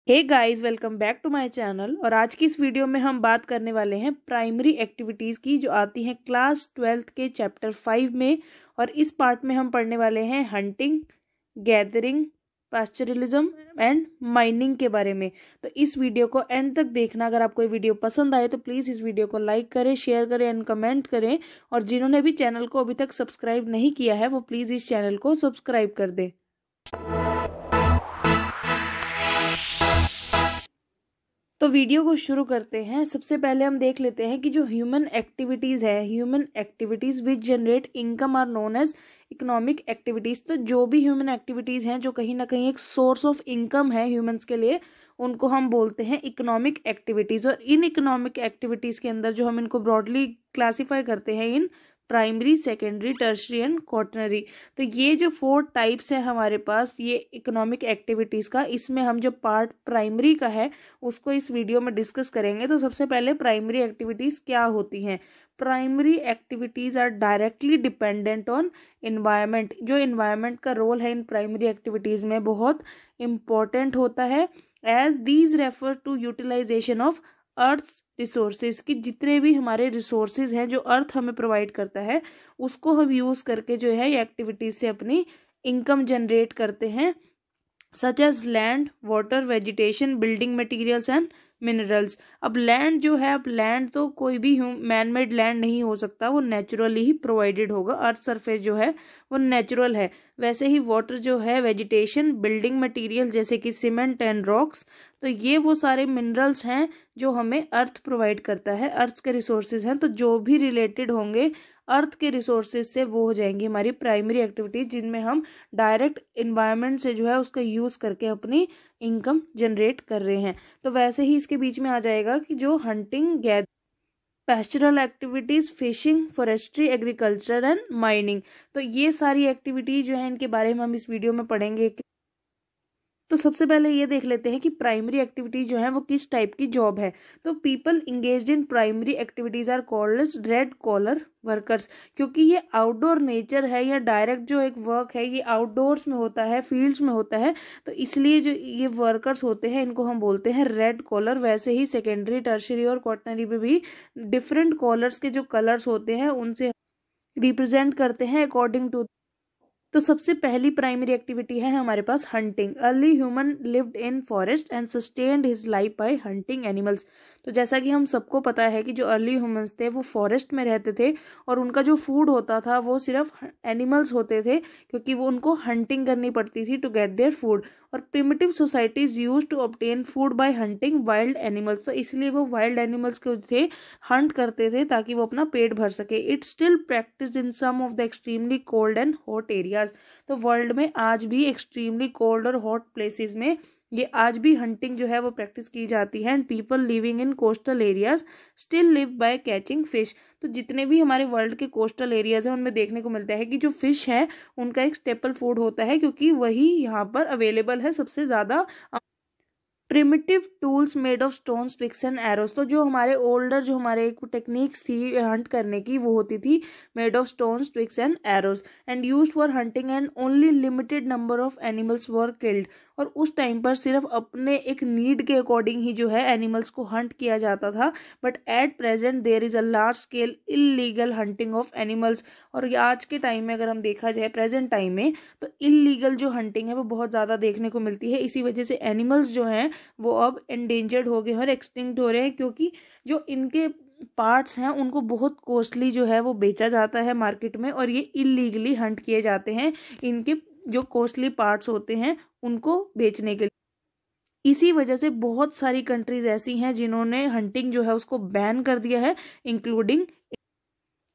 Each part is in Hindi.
Hey guys, welcome back to my channel. और आज की इस वीडियो में हम बात करने वाले हैं प्राइमरी एक्टिविटीज़ की, जो आती हैं क्लास 12th के चैप्टर 5 में। और इस पार्ट में हम पढ़ने वाले हैं हंटिंग, गैदरिंग, पास्चरलिज्म एंड माइनिंग के बारे में। तो इस वीडियो को एंड तक देखना। अगर आपको ये वीडियो पसंद आए तो प्लीज़ इस वीडियो को लाइक करें, शेयर करें एंड कमेंट करें। और जिन्होंने भी चैनल को अभी तक सब्सक्राइब नहीं किया है वो प्लीज़ इस चैनल को सब्सक्राइब कर दें। तो वीडियो को शुरू करते हैं। सबसे पहले हम देख लेते हैं कि जो ह्यूमन एक्टिविटीज़ है, human activities which generate income are known as economic activities. तो जो भी ह्यूमन एक्टिविटीज़ हैं जो कहीं ना कहीं एक सोर्स ऑफ इनकम है ह्यूमंस के लिए, उनको हम बोलते हैं इकोनॉमिक एक्टिविटीज़। और इन इकोनॉमिक एक्टिविटीज़ के अंदर जो हम इनको ब्रॉडली क्लासीफाई करते हैं in primary, secondary, tertiary and quaternary. तो ये जो 4 टाइप्स है हमारे पास ये इकोनॉमिक एक्टिविटीज़ का, इसमें हम जो पार्ट प्राइमरी का है उसको इस वीडियो में डिस्कस करेंगे। तो सबसे पहले प्राइमरी एक्टिविटीज़ क्या होती हैं। Primary activities are directly dependent on environment. जो इन्वायरमेंट का रोल है इन प्राइमरी एक्टिविटीज़ में बहुत इम्पॉर्टेंट होता है, as these refer to utilisation of earth resources. की जितने भी हमारे रिसोर्सेज हैं जो अर्थ हमें प्रोवाइड करता है उसको हम यूज़ करके जो है ये एक्टिविटीज से अपनी इनकम जनरेट करते हैं, such as land, water, vegetation, building materials and minerals. अब लैंड जो है, अब लैंड तो कोई भी मैन मेड लैंड नहीं हो सकता, वो नेचुरली ही प्रोवाइडेड होगा। अर्थ सरफेस जो है वो नेचुरल है। वैसे ही वाटर जो है, वेजिटेशन, बिल्डिंग मटेरियल जैसे कि सीमेंट एंड रॉक्स, तो ये वो सारे मिनरल्स हैं जो हमें अर्थ प्रोवाइड करता है, अर्थ के रिसोर्सेज हैं। तो जो भी रिलेटेड होंगे अर्थ के रिसोर्सेज से वो हो जाएंगी हमारी प्राइमरी एक्टिविटीज, जिनमें हम डायरेक्ट इन्वायरमेंट से जो है उसका यूज़ करके अपनी इनकम जनरेट कर रहे हैं। तो वैसे ही इसके बीच में आ जाएगा कि जो hunting, gathering, pastoral activities, fishing, forestry, agriculture and mining. तो ये सारी एक्टिविटीज जो है इनके बारे में हम इस वीडियो में पढ़ेंगे। तो सबसे पहले ये देख लेते हैं कि प्राइमरी एक्टिविटी जो है वो किस टाइप की जॉब है। तो people engaged in primary activities are called red collar workers. क्योंकि ये आउटडोर नेचर है या डायरेक्ट जो एक वर्क है ये आउटडोर्स में होता है, फील्ड्स में होता है, तो इसलिए जो ये वर्कर्स होते हैं इनको हम बोलते हैं रेड कॉलर। वैसे ही सेकेंडरी, टर्शरी और क्वाटरनरी में भी डिफरेंट कॉलर्स के जो कलर्स होते हैं उनसे रिप्रेजेंट करते हैं अकॉर्डिंग टू। तो सबसे पहली प्राइमरी एक्टिविटी है हमारे पास hunting. Early human lived in forest and sustained his life by hunting animals. तो जैसा कि हम सबको पता है कि जो अर्ली ह्यूमंस थे वो फॉरेस्ट में रहते थे और उनका जो फूड होता था वो सिर्फ एनिमल्स होते थे, क्योंकि वो उनको हंटिंग करनी पड़ती थी टू गेट देयर फूड। और primitive societies use to obtain food by hunting wild animals. तो इसलिए वो वाइल्ड एनिमल्स को थे हंट करते थे ताकि वो अपना पेट भर सके। It still practice in some of the extremely cold and hot areas. तो वर्ल्ड में आज भी एक्सट्रीमली कोल्ड और हॉट प्लेसेस में ये आज भी हंटिंग जो है वो प्रैक्टिस की जाती है। And people living in coastal areas still live by catching fish. तो जितने भी हमारे वर्ल्ड के कोस्टल एरियाज हैं उनमें देखने को मिलता है कि जो फिश है उनका एक स्टेपल फूड होता है, क्योंकि वही यहाँ पर अवेलेबल है सबसे ज़्यादा। Primitive tools made of stone, sticks and arrows. तो जो हमारे ओल्डर जो हमारे एक टेक्निक्स थी हंट करने की वो होती थी made of stone, sticks and arrows and used for hunting and only limited number of animals were killed. और उस टाइम पर सिर्फ अपने एक नीड के अकॉर्डिंग ही जो है एनिमल्स को हंट किया जाता था। But at present there is a large scale illegal hunting of animals. और आज के टाइम में अगर हम देखा जाए प्रेजेंट टाइम में, तो इलीगल जो हंटिंग है वो बहुत ज़्यादा देखने को मिलती है। इसी वजह से एनिमल्स जो हैं वो अब एंडेंजर्ड हो गए हैं और एक्सटिंक्ट हो रहे हैं, क्योंकि जो इनके पार्ट्स हैं उनको बहुत कॉस्टली जो है वो बेचा जाता है मार्केट में, और ये इलीगली हंट किए जाते हैं इनके जो कॉस्टली पार्ट्स होते हैं उनको बेचने के लिए। इसी वजह से बहुत सारी कंट्रीज ऐसी हैं जिन्होंने हंटिंग जो है उसको बैन कर दिया है, इंक्लूडिंग।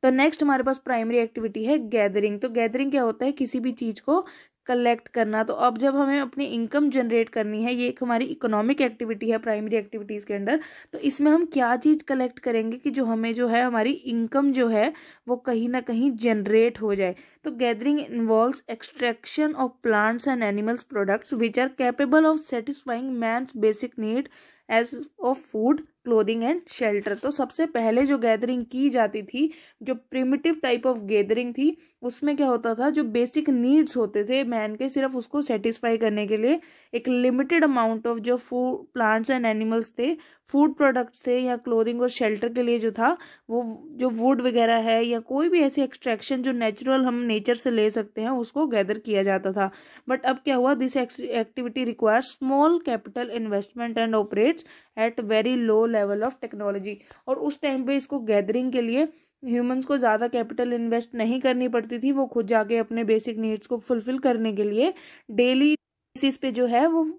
तो नेक्स्ट हमारे पास प्राइमरी एक्टिविटी है गैदरिंग। तो गैदरिंग क्या होता है, किसी भी चीज को कलेक्ट करना। तो अब जब हमें अपनी इनकम जनरेट करनी है, ये एक हमारी इकोनॉमिक एक्टिविटी है प्राइमरी एक्टिविटीज के अंडर, तो इसमें हम क्या चीज कलेक्ट करेंगे कि जो हमें जो है हमारी इनकम जो है वो कहीं ना कहीं जनरेट हो जाए। तो gathering involves extraction of plants and animals products which are capable of satisfying man's basic need as of food, clothing and shelter. तो सबसे पहले जो गैदरिंग की जाती थी, जो प्रिमिटिव टाइप ऑफ गैदरिंग थी, उसमें क्या होता था, जो बेसिक नीड्स होते थे मैन के, सिर्फ उसको सेटिस्फाई करने के लिए एक लिमिटेड अमाउंट ऑफ जो फूड, प्लांट्स एंड एनिमल्स थे, फूड प्रोडक्ट्स थे, या क्लोथिंग और शेल्टर के लिए जो था वो जो वुड वगैरह है या कोई भी ऐसी एक्सट्रैक्शन जो नेचुरल हम नेचर से ले सकते हैं, उसको गैदर किया जाता था। बट अब क्या हुआ, this activity requires small capital investment and operates at very low level of technology. और उस टाइम पे इसको गैदरिंग के लिए ह्यूमंस को ज़्यादा कैपिटल इन्वेस्ट नहीं करनी पड़ती थी, वो खुद जाके अपने बेसिक नीड्स को फुलफिल करने के लिए डेली बेसिस पे जो है वो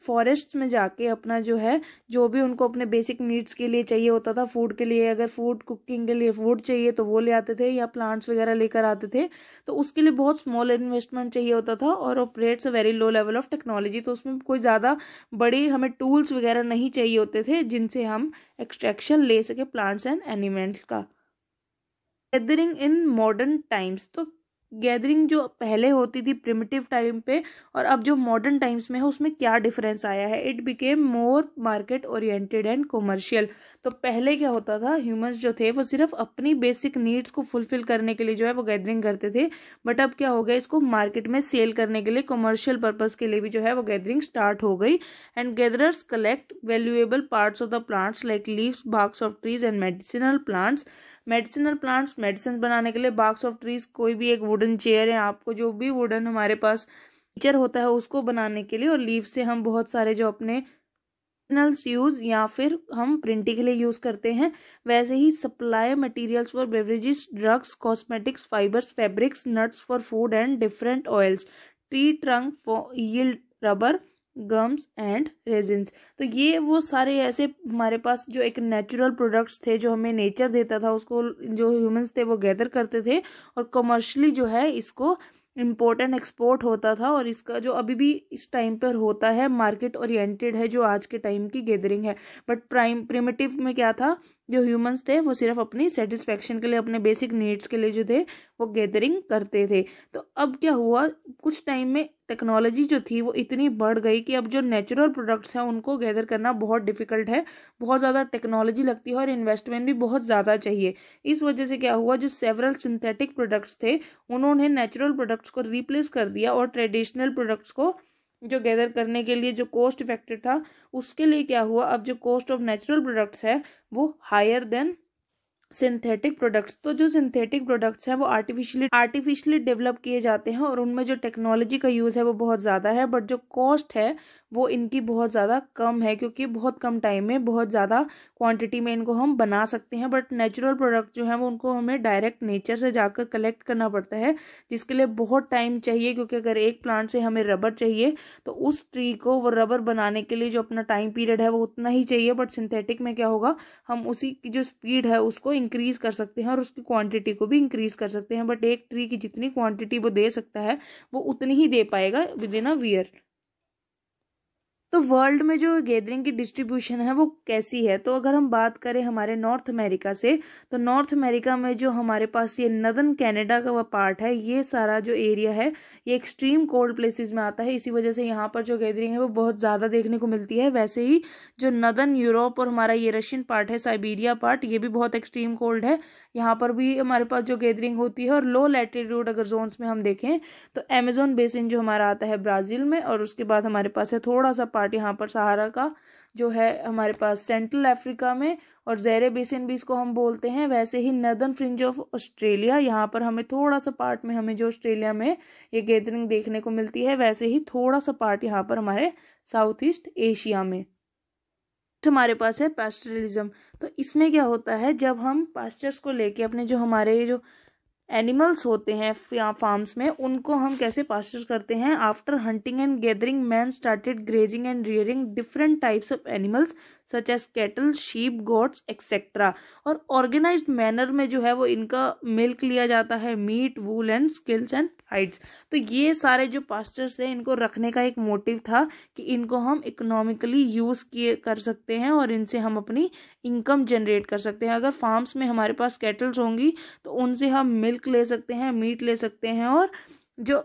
फॉरेस्ट में जाके अपना जो है, जो भी उनको अपने बेसिक नीड्स के लिए चाहिए होता था, फूड के लिए, अगर फूड कुकिंग के लिए फूड चाहिए तो वो ले आते थे, या प्लांट्स वगैरह लेकर आते थे, तो उसके लिए बहुत स्मॉल इन्वेस्टमेंट चाहिए होता था और operates a very low level of technology. तो उसमें कोई ज़्यादा बड़ी हमें टूल्स वगैरह नहीं चाहिए होते थे जिनसे हम एक्सट्रैक्शन ले सके प्लांट्स एंड एनिमल्स का। गैदरिंग इन मॉडर्न टाइम्स, तो गैदरिंग जो पहले होती थी प्रिमिटिव टाइम पे और अब जो मॉडर्न टाइम्स में है उसमें क्या डिफरेंस आया है। It became more market oriented and commercial. तो पहले क्या होता था, ह्यूमंस जो थे वो सिर्फ अपनी बेसिक नीड्स को फुलफिल करने के लिए जो है वो गैदरिंग करते थे, बट अब क्या हो गया, इसको मार्केट में सेल करने के लिए, कमर्शियल पर्पज के लिए भी जो है वो गैदरिंग स्टार्ट हो गई। And gatherers collect valuable parts of the plants like leaves, barks of trees and medicinal plants. Medicinal plants, medicine बनाने के लिए, बार्क्स ऑफ ट्रीज, कोई भी एक वुडन चेयर है आपको, जो भी वुडन हमारे पास फर्नीचर होता है उसको बनाने के लिए, और लीव से हम बहुत सारे जो अपने यूज या फिर हम प्रिंटिंग के लिए यूज करते हैं। वैसे ही supply materials for beverages, drugs, cosmetics, fibres, fabrics, nuts for food and different oils, tree trunk for yield rubber, gums and resins. तो ये वो सारे ऐसे हमारे पास जो एक नेचुरल प्रोडक्ट्स थे जो हमें नेचर देता था, उसको जो ह्यूमंस थे वो गैदर करते थे और कमर्शियली जो है इसको इम्पोर्ट एंड एक्सपोर्ट होता था। और इसका जो अभी भी इस टाइम पर होता है, मार्केट ओरिएंटेड है जो आज के टाइम की गैदरिंग है। बट प्रिमिटिव में क्या था, जो ह्यूमंस थे वो सिर्फ अपनी सेटिस्फेक्शन के लिए, अपने बेसिक नीड्स के लिए जो थे वो गैदरिंग करते थे। तो अब क्या हुआ, कुछ टाइम में टेक्नोलॉजी जो थी वो इतनी बढ़ गई कि अब जो नेचुरल प्रोडक्ट्स हैं उनको गैदर करना बहुत डिफिकल्ट है, बहुत ज़्यादा टेक्नोलॉजी लगती है और इन्वेस्टमेंट भी बहुत ज़्यादा चाहिए। इस वजह से क्या हुआ, जो सेवरल सिंथेटिक प्रोडक्ट्स थे उन्होंने नेचुरल प्रोडक्ट्स को रिप्लेस कर दिया और ट्रेडिशनल प्रोडक्ट्स को जो गैदर करने के लिए जो कॉस्ट इफेक्टिव था, उसके लिए क्या हुआ, अब जो कॉस्ट ऑफ नेचुरल प्रोडक्ट्स है वो हायर देन सिंथेटिक प्रोडक्ट्स। तो जो सिंथेटिक प्रोडक्ट्स हैं वो आर्टिफिशियली डेवलप किए जाते हैं और उनमें जो टेक्नोलॉजी का यूज़ है वो बहुत ज़्यादा है, बट जो कॉस्ट है वो इनकी बहुत ज़्यादा कम है, क्योंकि बहुत कम टाइम में बहुत ज़्यादा क्वांटिटी में इनको हम बना सकते हैं। बट नेचुरल प्रोडक्ट जो है वो उनको हमें डायरेक्ट नेचर से जाकर कलेक्ट करना पड़ता है, जिसके लिए बहुत टाइम चाहिए, क्योंकि अगर एक प्लांट से हमें रबर चाहिए तो उस ट्री को वो रबर बनाने के लिए जो अपना टाइम पीरियड है वो उतना ही चाहिए। बट सिंथेटिक में क्या होगा, हम उसी की जो स्पीड है उसको इंक्रीज कर सकते हैं और उसकी क्वांटिटी को भी इंक्रीज कर सकते हैं, बट एक ट्री की जितनी क्वांटिटी वो दे सकता है वो उतनी ही दे पाएगा विद इन अ ईयर। तो वर्ल्ड में जो गैदरिंग की डिस्ट्रीब्यूशन है वो कैसी है, तो अगर हम बात करें हमारे नॉर्थ अमेरिका से, तो नॉर्थ अमेरिका में जो हमारे पास ये नदर्न कनाडा का वो पार्ट है, ये सारा जो एरिया है ये एक्सट्रीम कोल्ड प्लेसेस में आता है, इसी वजह से यहाँ पर जो गैदरिंग है वो बहुत ज़्यादा देखने को मिलती है। वैसे ही जो नदर्न यूरोप और हमारा ये रशियन पार्ट है, साइबेरिया पार्ट, ये भी बहुत एक्सट्रीम कोल्ड है, यहाँ पर भी हमारे पास जो गैदरिंग होती है। और लो लैटिट्यूड अगर जोन्स में हम देखें तो अमेजोन बेसिन जो हमारा आता है ब्राज़ील में, और उसके बाद हमारे पास है थोड़ा सा पार्ट यहाँ पर सहारा का जो है हमारे पास सेंट्रल अफ्रीका में, और ज़ेरे बेसिन भी इसको हम बोलते हैं। वैसे ही नदर्न फ्रिंज ऑफ ऑस्ट्रेलिया, यहाँ पर हमें थोड़ा सा पार्ट में हमें जो ऑस्ट्रेलिया में ये गैदरिंग देखने को मिलती है। वैसे ही थोड़ा सा पार्ट यहाँ पर हमारे साउथ ईस्ट एशिया में। हमारे पास है पास्चरलिज्म। तो इसमें क्या होता है, जब हम पास्चर्स को लेके अपने जो हमारे जो एनिमल्स होते हैं फार्म्स में, उनको हम कैसे पास्चर करते हैं। After hunting and gathering man started grazing and rearing different types of animals such as cattle, sheep, goats etcetera. और ऑर्गेनाइज्ड मैनर में जो है वो इनका मिल्क लिया जाता है, meat, wool and skills and hides. तो ये सारे जो पास्चर्स हैं इनको रखने का एक मोटिव था कि इनको हम इकोनॉमिकली यूज किए कर सकते हैं और इनसे हम अपनी इनकम जनरेट कर सकते हैं। अगर फार्म्स में हमारे पास कैटल्स होंगी तो उनसे हम मिल्क ले सकते हैं, मीट ले सकते हैं, और जो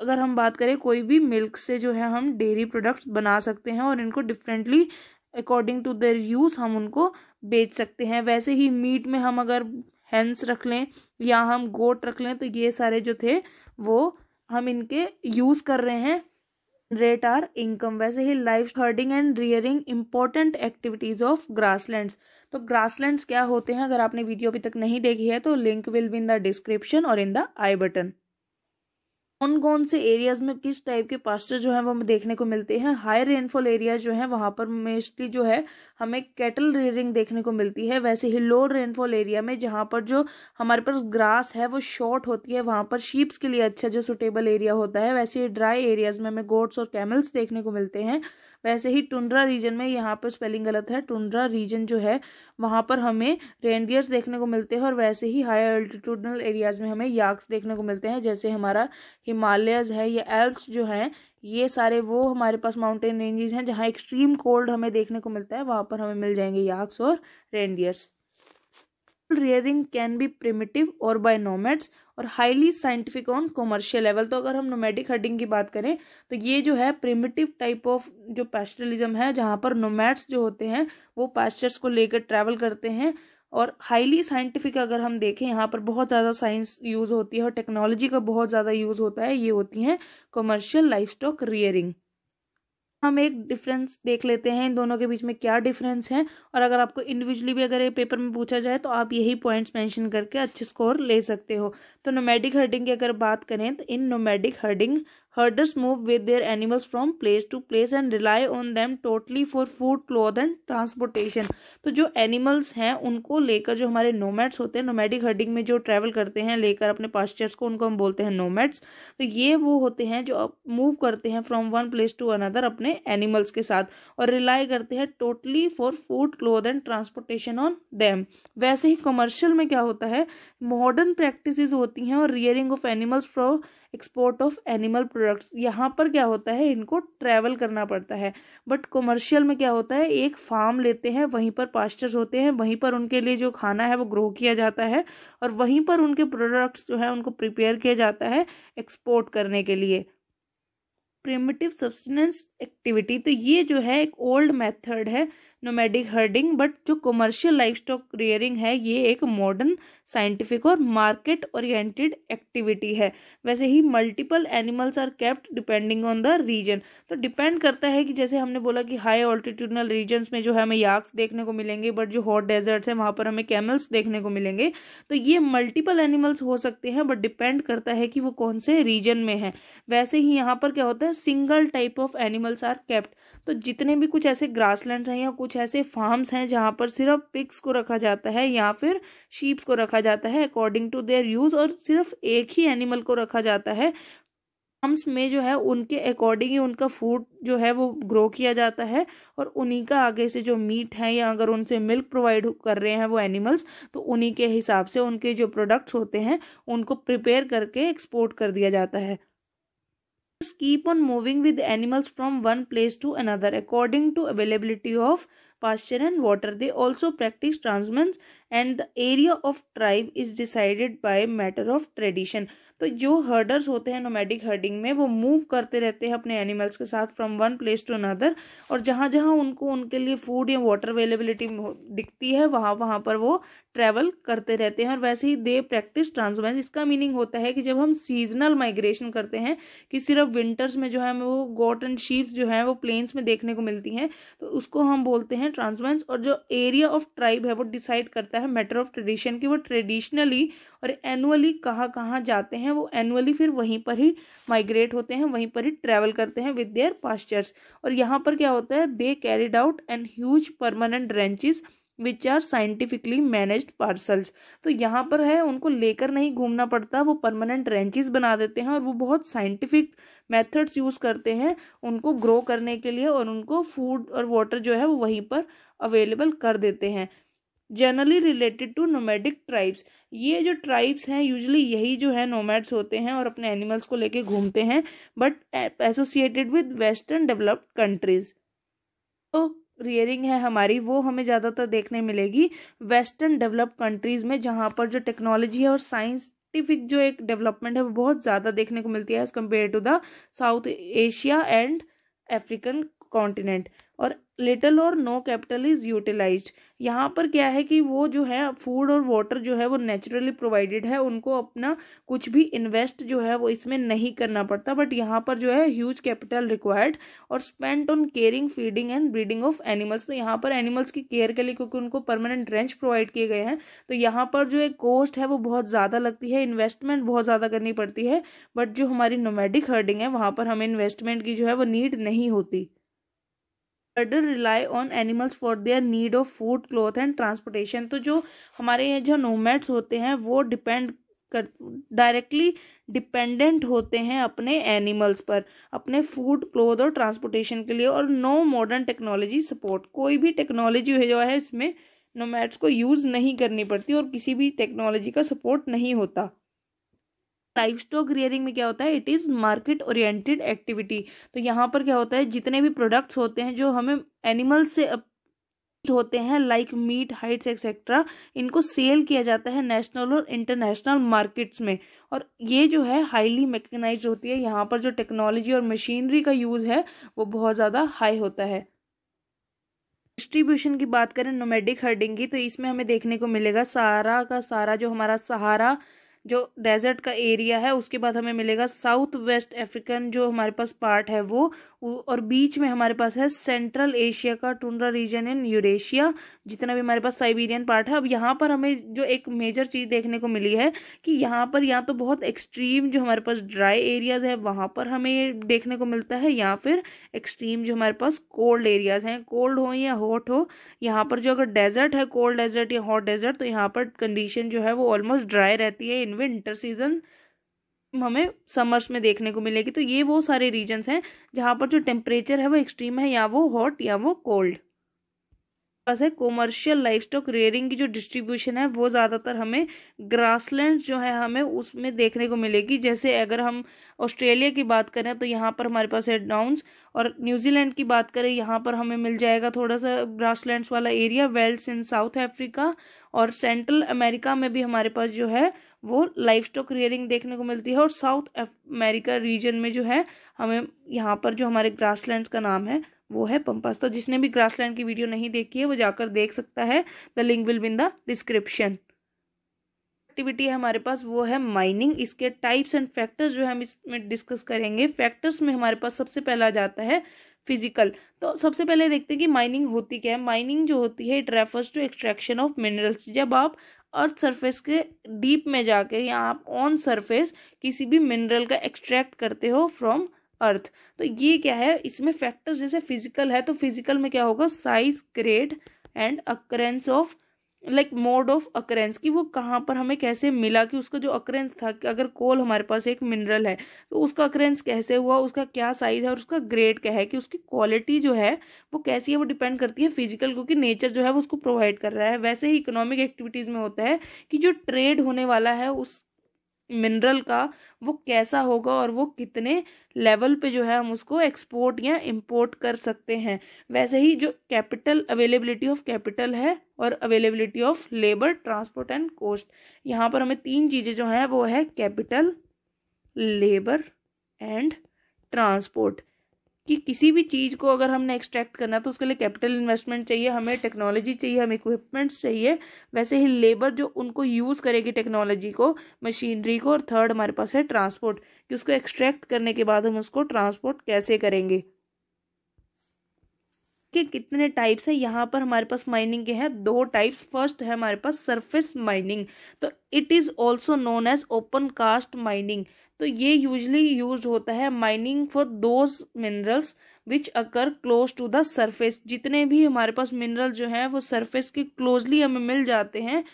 अगर हम बात करें कोई भी मिल्क से जो है हम डेयरी प्रोडक्ट्स बना सकते हैं और इनको differently according to their use हम उनको बेच सकते हैं। वैसे ही मीट में हम अगर हेंस रख लें या हम गोट रख लें तो ये सारे जो थे वो हम इनके यूज कर रहे हैं जनरेट आर इनकम। वैसे ही life herding and rearing important activities of grasslands. तो ग्रासलैंड्स क्या होते हैं, अगर आपने वीडियो अभी तक नहीं देखी है तो link will be in the description और इन द आई बटन। कौन से एरियाज में किस टाइप के पास्चर जो है वो हमें देखने को मिलते हैं। हाई रेनफॉल एरियाज जो है वहां पर मोस्टली जो है हमें कैटल रेयरिंग देखने को मिलती है। वैसे ही लो रेनफॉल एरिया में जहां पर जो हमारे पास ग्रास है वो शॉर्ट होती है, वहां पर शीप्स के लिए अच्छा जो सुटेबल एरिया होता है। वैसे ही ड्राई एरियाज में हमें गोट्स और कैमल्स देखने को मिलते हैं। वैसे ही टुंड्रा रीजन में, यहाँ पर स्पेलिंग गलत है, टुंड्रा रीजन जो है वहां पर हमें रेनडियर्स देखने को मिलते हैं। और वैसे ही हाई अल्टीट्यूडनल एरियाज में हमें याक्स देखने को मिलते हैं, जैसे हमारा हिमालयस है या एल्प्स जो है, ये सारे वो हमारे पास माउंटेन रेंजेस हैं जहाँ एक्सट्रीम कोल्ड हमें देखने को मिलता है, वहां पर हमें मिल जाएंगे याक्स और reindeers. Rearing can be primitive और बाय नोमैड्स और highly scientific on commercial level. तो अगर हम नोमैडिक हर्डिंग की बात करें तो ये जो है प्रिमिटिव टाइप ऑफ जो पैस्टरलिज्म है, जहाँ पर नोमैड्स जो होते हैं वो पास्चर्स को लेकर ट्रैवल करते हैं। और हाईली साइंटिफिक अगर हम देखें, यहाँ पर बहुत ज़्यादा साइंस यूज़ होती है और टेक्नोलॉजी का बहुत ज़्यादा यूज़ होता है, ये होती हैं कॉमर्शियल लाइवस्टॉक रियरिंग। हम एक डिफरेंस देख लेते हैं इन दोनों के बीच में क्या डिफरेंस है, और अगर आपको इंडिविजुअली भी अगर ये पेपर में पूछा जाए तो आप यही पॉइंट्स मेंशन करके अच्छे स्कोर ले सकते हो। तो नोमैडिक हर्डिंग की अगर बात करें तो इन nomadic herding herders move with their animals from place to place and rely on them totally for food, cloth and transportation। तो जो एनिमल्स हैं उनको लेकर जो हमारे नोमैड्स होते हैं, नोमैडिक हर्डिंग में जो ट्रैवल करते हैं लेकर अपने पास्चर्स को, उनको हम बोलते हैं नोमैड्स। तो ये वो होते हैं जो मूव करते हैं from one place to another अपने एनिमल्स के साथ और रिलाई करते हैं totally for food, cloth and transportation on them. वैसे ही कमर्शियल में क्या होता है, मॉडर्न प्रैक्टिसेस होती हैं और rearing of animals for export of animal products. यहाँ पर क्या होता है, इनको ट्रैवल करना पड़ता है। बट कमर्शियल में क्या होता है, एक फार्म लेते हैं, वहीं पर पास्चर्स होते हैं, वहीं पर उनके लिए जो खाना है वो ग्रो किया जाता है और वहीं पर उनके प्रोडक्ट्स जो है उनको प्रिपेयर किया जाता है एक्सपोर्ट करने के लिए। प्रिमिटिव सब्सिस्टेंस एक्टिविटी, तो ये जो है एक ओल्ड मेथड है नोमैडिक हर्डिंग, बट जो कमर्शियल लाइवस्टॉक रियरिंग है ये एक मॉडर्न साइंटिफिक और मार्केट ओरिएंटेड एक्टिविटी है। वैसे ही multiple animals are kept depending on the region. तो डिपेंड करता है कि जैसे हमने बोला कि हाई ऑल्टीट्यूडनल रीजन्स में जो है हमें याक्स देखने को मिलेंगे, बट जो हॉट डेजर्ट्स हैं वहां पर हमें कैमल्स देखने को मिलेंगे। तो ये मल्टीपल एनिमल्स हो सकते हैं, बट डिपेंड करता है कि वो कौन से रीजन में है। वैसे ही यहाँ पर क्या होता है, single type of animals are kept. तो जितने भी कुछ ऐसे ग्रासलैंड्स हैं या कुछ ऐसे फार्म्स हैं जहां पर सिर्फ पिग्स को रखा जाता है या फिर शीप्स को रखा जाता है अकॉर्डिंग टू देयर यूज, और सिर्फ एक ही एनिमल को रखा जाता है। फार्म्स में जो है उनके अकॉर्डिंग ही उनका फूड जो है वो ग्रो किया जाता है और उन्हीं का आगे से जो मीट है या अगर उनसे मिल्क प्रोवाइड कर रहे हैं वो एनिमल्स, तो उन्हीं के हिसाब से उनके जो प्रोडक्ट्स होते हैं उनको प्रिपेयर करके एक्सपोर्ट कर दिया जाता है। Keep on moving with animals from one place to another according to availability of pasture and water. They also practice transhumance and the area of tribe is decided by matter of tradition। तो जो हर्डर्स होते हैं नोमैडिक हर्डिंग में वो मूव करते रहते हैं अपने एनिमल्स के साथ from one place to another, और जहाँ जहाँ उनको उनके लिए फूड या वाटर अवेलेबिलिटी दिखती है वहाँ वहाँ पर वो ट्रैवल करते रहते हैं। और वैसे ही दे प्रैक्टिस ट्रांसहुमेंस। इसका मीनिंग होता है कि जब हम सीजनल माइग्रेशन करते हैं कि सिर्फ विंटर्स में जो है हमें वो गोट एंड शीप जो है वो प्लेन्स में देखने को मिलती हैं, तो उसको हम बोलते हैं ट्रांसहुमेंस। और जो एरिया ऑफ ट्राइब है वो डिसाइड करता है मैटर ऑफ ट्रेडिशन कि वो ट्रेडिशनली और एनुअली कहाँ कहाँ जाते हैं, वो एनुअली फिर वहीं पर ही माइग्रेट होते हैं, वहीं पर ही ट्रैवल करते हैं विद देयर पास्चर्स। और यहाँ पर क्या होता है, they carried out and huge permanent ranches which are scientifically managed parcels. तो यहाँ पर है उनको लेकर नहीं घूमना पड़ता, वो परमानेंट रेंचेस बना देते हैं और वो बहुत साइंटिफिक मेथड्स यूज करते हैं उनको ग्रो करने के लिए, और उनको फूड और वाटर जो है वो वहीं पर अवेलेबल कर देते हैं। Generally related to nomadic tribes, ये जो ट्राइब्स हैं यूजुअली यही जो है नोमैड्स होते हैं और अपने एनिमल्स को लेके घूमते हैं, but associated with western developed countries. तो रियरिंग है हमारी वो हमें ज़्यादातर देखने मिलेगी वेस्टर्न डेवलप्ड कंट्रीज में, जहाँ पर जो टेक्नोलॉजी है और साइंटिफिक जो एक डेवलपमेंट है वो बहुत ज़्यादा देखने को मिलती है as compare to the South Asia and African continent, और लिटिल और नो कैपिटल इज यूटिलाइज्ड। यहाँ पर क्या है कि वो जो है फूड और वाटर जो है वो नेचुरली प्रोवाइडेड है, उनको अपना कुछ भी इन्वेस्ट जो है वो इसमें नहीं करना पड़ता, बट यहाँ पर जो है ह्यूज कैपिटल रिक्वायर्ड और spent on caring, feeding and breeding of animals. तो यहाँ पर एनिमल्स की केयर के लिए, क्योंकि उनको परमानेंट रेंज प्रोवाइड किए गए हैं, तो यहाँ पर जो एक कॉस्ट है वो बहुत ज़्यादा लगती है, इन्वेस्टमेंट बहुत ज़्यादा करनी पड़ती है, बट जो हमारी नोमैडिक हर्डिंग है वहाँ पर हमें इन्वेस्टमेंट की जो है वो नीड नहीं होती। हर्डर rely on animals for their need of food, cloth and transportation. तो जो हमारे ये जो नोमैड्स होते हैं वो डायरेक्टली डिपेंडेंट होते हैं अपने एनिमल्स पर, अपने फूड, क्लोथ और ट्रांसपोर्टेशन के लिए, और नो मॉडर्न टेक्नोलॉजी सपोर्ट। कोई भी टेक्नोलॉजी जो है इसमें नोमैड्स को यूज़ नहीं करनी पड़ती और किसी भी टेक्नोलॉजी का सपोर्ट नहीं होता। लाइव स्टॉक रियरिंग में क्या होता है, it is market oriented activity. तो यहाँ पर क्या होता है, जितने भी प्रोडक्ट्स होते हैं जो हमें एनिमल से होते हैं, लाइक मीट, हाइट्स एक्सेट्रा, इनको सेल किया जाता है नेशनल और इंटरनेशनल मार्केट्स में, और ये जो है हाईली मैकेनाइज्ड होती है। यहाँ पर जो टेक्नोलॉजी और मशीनरी का यूज है वो बहुत ज़्यादा हाई होता है। डिस्ट्रीब्यूशन की बात करें नोमैडिक हर्डिंग की, तो इसमें हमें देखने को मिलेगा सारा का सारा जो हमारा सहारा जो डेजर्ट का एरिया है, उसके बाद हमें मिलेगा साउथ वेस्ट अफ्रीकन जो हमारे पास पार्ट है वो, और बीच में हमारे पास है सेंट्रल एशिया का टुंड्रा रीजन इन यूरेशिया, जितना भी हमारे पास साइबेरियन पार्ट है। अब यहाँ पर हमें जो एक मेजर चीज़ देखने को मिली है कि यहाँ पर या तो बहुत एक्सट्रीम जो हमारे पास ड्राई एरियाज है वहाँ पर हमें देखने को मिलता है, या फिर एक्सट्रीम जो हमारे पास कोल्ड एरियाज हैं, कोल्ड हो या हॉट हो। यहाँ पर जो अगर डेजर्ट है, कोल्ड डेजर्ट या हॉट डेजर्ट, तो यहाँ पर कंडीशन जो है वो ऑलमोस्ट ड्राई रहती है। इन विंटर सीजन हमें समर्स में देखने को मिलेगी। तो ये वो सारे रीजन्स हैं जहाँ पर जो टेम्परेचर है वो एक्सट्रीम है, या वो हॉट या वो कोल्ड। पास है कॉमर्शियल लाइवस्टॉक रेयरिंग की जो डिस्ट्रीब्यूशन है वो ज़्यादातर हमें ग्रासलैंड जो है हमें उसमें देखने को मिलेगी। जैसे अगर हम ऑस्ट्रेलिया की बात करें तो यहाँ पर हमारे पास है डाउन्स, और न्यूजीलैंड की बात करें यहाँ पर हमें मिल जाएगा थोड़ा सा ग्रासलैंड्स वाला एरिया, वेल्स इन साउथ अफ्रीका, और सेंट्रल अमेरिका में भी हमारे पास जो है वो लाइवस्टॉक रेयरिंग देखने को मिलती है। और साउथ अमेरिका रीजन में जो है हमें यहाँ पर जो हमारे ग्रासलैंड्स का नाम है वो है पंपास। तो जिसने भी ग्रासलैंड की वीडियो नहीं देखी है वो जाकर देख सकता है, the link will be in the description. Activity है हमारे पास वो है माइनिंग। इसके टाइप्स एंड फैक्टर्स जो है हम इसमें डिस्कस करेंगे। फैक्टर्स में हमारे पास सबसे पहला आ जाता है फिजिकल। तो सबसे पहले देखते हैं कि माइनिंग होती क्या है। माइनिंग जो होती है it refers to extraction of minerals. जब आप अर्थ सरफेस के डीप में जाके या आप ऑन सरफेस किसी भी मिनरल का एक्सट्रैक्ट करते हो फ्रॉम अर्थ, तो ये क्या है, इसमें फैक्टर्स जैसे फिजिकल है तो फिजिकल में क्या होगा, size, grade and occurrence of like mode of occurrence, कि वो कहाँ पर हमें कैसे मिला, कि उसका जो अकरेंस था कि अगर कोल हमारे पास एक मिनरल है तो उसका अकरेंस कैसे हुआ, उसका क्या साइज है और उसका ग्रेड क्या है, कि उसकी क्वालिटी जो है वो कैसी है, वो डिपेंड करती है फिजिकल, क्योंकि नेचर जो है वो उसको प्रोवाइड कर रहा है। वैसे ही इकोनॉमिक एक्टिविटीज में होता है कि जो ट्रेड होने वाला है उस मिनरल का वो कैसा होगा और वो कितने लेवल पे जो है हम उसको एक्सपोर्ट या इंपोर्ट कर सकते हैं। वैसे ही जो कैपिटल, अवेलेबिलिटी ऑफ कैपिटल है और availability of labour, transport and cost. यहाँ पर हमें तीन चीज़ें जो है वो है कैपिटल, लेबर एंड ट्रांसपोर्ट, कि किसी भी चीज़ को अगर हमने एक्सट्रैक्ट करना तो उसके लिए कैपिटल इन्वेस्टमेंट चाहिए, हमें टेक्नोलॉजी चाहिए, हमें इक्विपमेंट्स चाहिए। वैसे ही लेबर जो उनको यूज़ करेगी टेक्नोलॉजी को, मशीनरी को, और थर्ड हमारे पास है ट्रांसपोर्ट, कि उसको एक्सट्रैक्ट करने के बाद हम उसको ट्रांसपोर्ट कैसे करेंगे। के कितने टाइप्स है यहाँ पर हमारे पास माइनिंग के हैं दो टाइप्स। फर्स्ट है हमारे पास सरफेस माइनिंग, तो it is also known as open cast mining. तो ये यूजली यूज होता है mining for those minerals which occur close to the surface. जितने भी हमारे पास मिनरल जो हैं वो सरफेस के क्लोजली हमें मिल जाते हैं,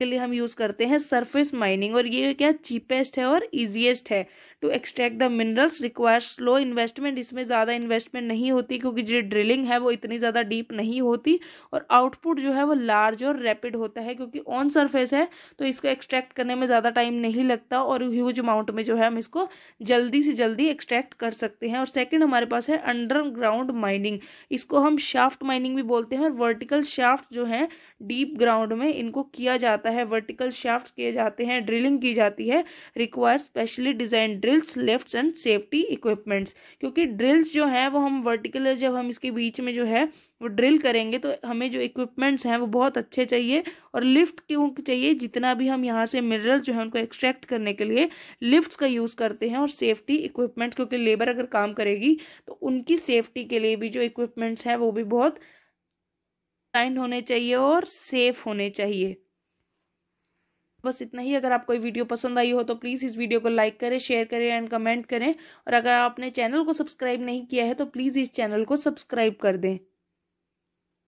के लिए हम यूज करते हैं सरफेस माइनिंग। और ये क्या चीपेस्ट है और इजीएस्ट है to extract the minerals, requires slow investment. इसमें ज़्यादा इन्वेस्टमेंट नहीं होती क्योंकि जो ड्रिलिंग है वो इतनी ज़्यादा डीप नहीं होती, और आउटपुट जो है वो लार्ज और रैपिड होता है क्योंकि ऑन सरफेस है तो इसको एक्सट्रैक्ट करने में ज़्यादा टाइम नहीं लगता और ह्यूज अमाउंट में जो है हम इसको जल्दी से जल्दी एक्सट्रैक्ट कर सकते हैं। और सेकेंड हमारे पास है अंडरग्राउंड माइनिंग, इसको हम शाफ्ट माइनिंग भी बोलते हैं। और वर्टिकल शाफ्ट जो है डीप ग्राउंड में इनको किया जाता है, वर्टिकल शाफ्ट किए जाते हैं, ड्रिलिंग की जाती है, require specially design drill drills, lifts and safety equipments. क्योंकि ड्रिल्स जो है वो हम वर्टिकल, जब हम इसके बीच में जो है वो ड्रिल करेंगे तो हमें जो इक्विपमेंट्स हैं वो बहुत अच्छे चाहिए। और लिफ्ट क्यों चाहिए, जितना भी हम यहाँ से मिनरल्स जो है उनको एक्सट्रैक्ट करने के लिए लिफ्ट्स का यूज़ करते हैं। और सेफ्टी इक्विपमेंट्स, क्योंकि लेबर अगर काम करेगी तो उनकी सेफ्टी के लिए भी जो इक्विपमेंट्स हैं वो भी बहुत डिजाइन होने चाहिए और सेफ होने चाहिए। बस इतना ही। अगर आपको ये वीडियो पसंद आई हो तो प्लीज़ इस वीडियो को लाइक करें, शेयर करें एंड कमेंट करें। और अगर आपने चैनल को सब्सक्राइब नहीं किया है तो प्लीज़ इस चैनल को सब्सक्राइब कर दें।